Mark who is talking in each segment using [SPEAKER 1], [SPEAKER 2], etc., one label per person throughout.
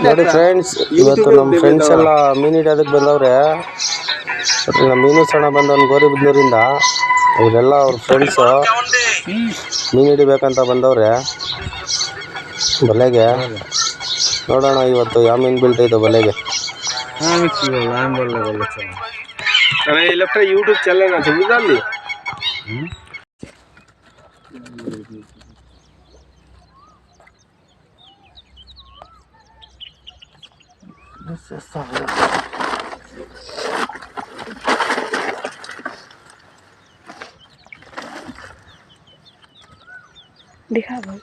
[SPEAKER 1] ನೋಡಿ ಫ್ರೆಂಡ್ಸ್, ಇವತ್ತು ನಮ್ಮ ಫ್ರೆಂಡ್ಸ್ ಎಲ್ಲ ಮೀನು ಹಿಡಿಯೋದಕ್ಕೆ ಬಂದವ್ರೆ. ನಮ್ಮ ಮೀನು ಸಣ್ಣ ಬಂದವನು ಗೋರಿಬಿದ್ನೂರಿಂದ. ಇವರೆಲ್ಲ ಅವ್ರ ಫ್ರೆಂಡ್ಸು ಮೀನು ಹಿಡಿಬೇಕಂತ ಬಂದವ್ರೆ ಬಲೆಗೆ. ನೋಡೋಣ ಇವತ್ತು ಯಾವ ಮೀನು ಬೀಳ್ತೈತೆ ಬಲೆಗೆ. यूट्यूब चैनल
[SPEAKER 2] दिखा भाई।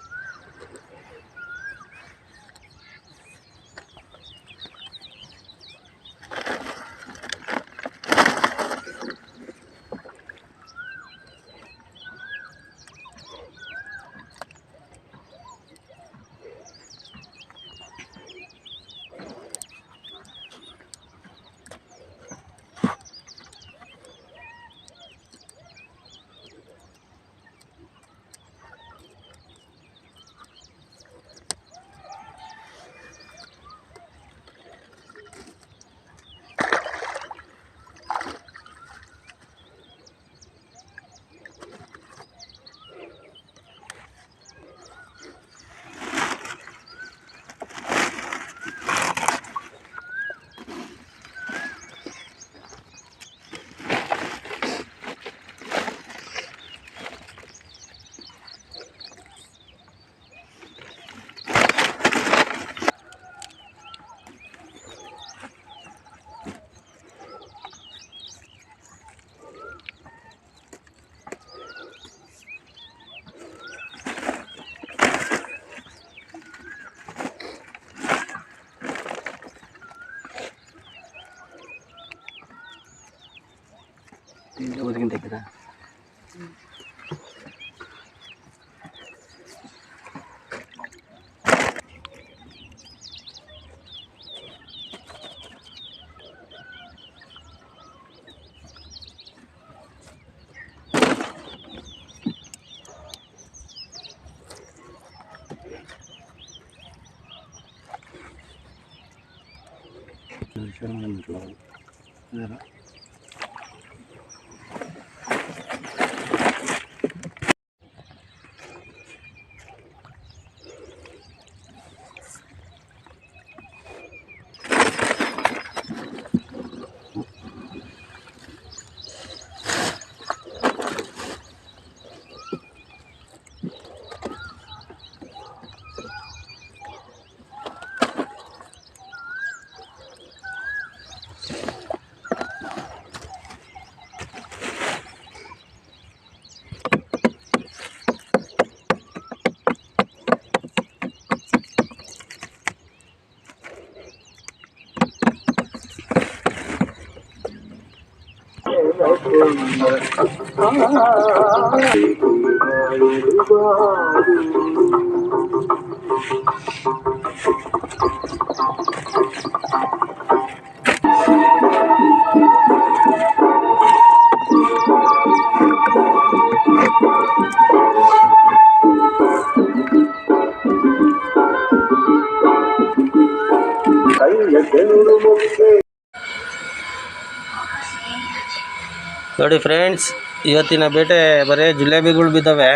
[SPEAKER 1] ನೋಡಿ ಫ್ರೆಂಡ್ಸ್, ಇವತ್ತಿನ ಬೇಟೆ ಬರೀ ಜಿಲೇಬಿಗಳು ಬಿದ್ದಾವೆ.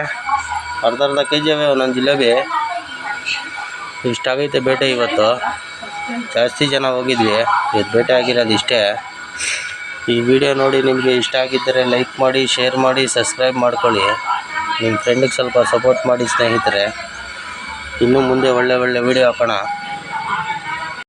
[SPEAKER 1] ಅರ್ಧ ಕೆ ಜಿ ಅವೆ ಒಂದೊಂದು ಜಿಲೇಬಿ. ಇಷ್ಟಾಗೈತೆ ಬೇಟೆ ಇವತ್ತು. ಜಾಸ್ತಿ ಜನ ಹೋಗಿದ್ವಿ, ಇವತ್ತು ಬೇಟೆ ಆಗಿರೋದು ಇಷ್ಟೇ. ಈ ವಿಡಿಯೋ ನೋಡಿ ನಿಮಗೆ ಇಷ್ಟ ಆಗಿದ್ದರೆ ಲೈಕ್ ಮಾಡಿ, ಶೇರ್ ಮಾಡಿ, ಸಬ್ಸ್ಕ್ರೈಬ್ ಮಾಡ್ಕೊಳ್ಳಿ. ನಿಮ್ಮ ಫ್ರೆಂಡಿಗೆ ಸ್ವಲ್ಪ ಸಪೋರ್ಟ್ ಮಾಡಿ ಸ್ನೇಹಿತರೆ. ಇನ್ನೂ ಮುಂದೆ ಒಳ್ಳೆ ಒಳ್ಳೆ ವಿಡಿಯೋ ಹಾಕೋಣ.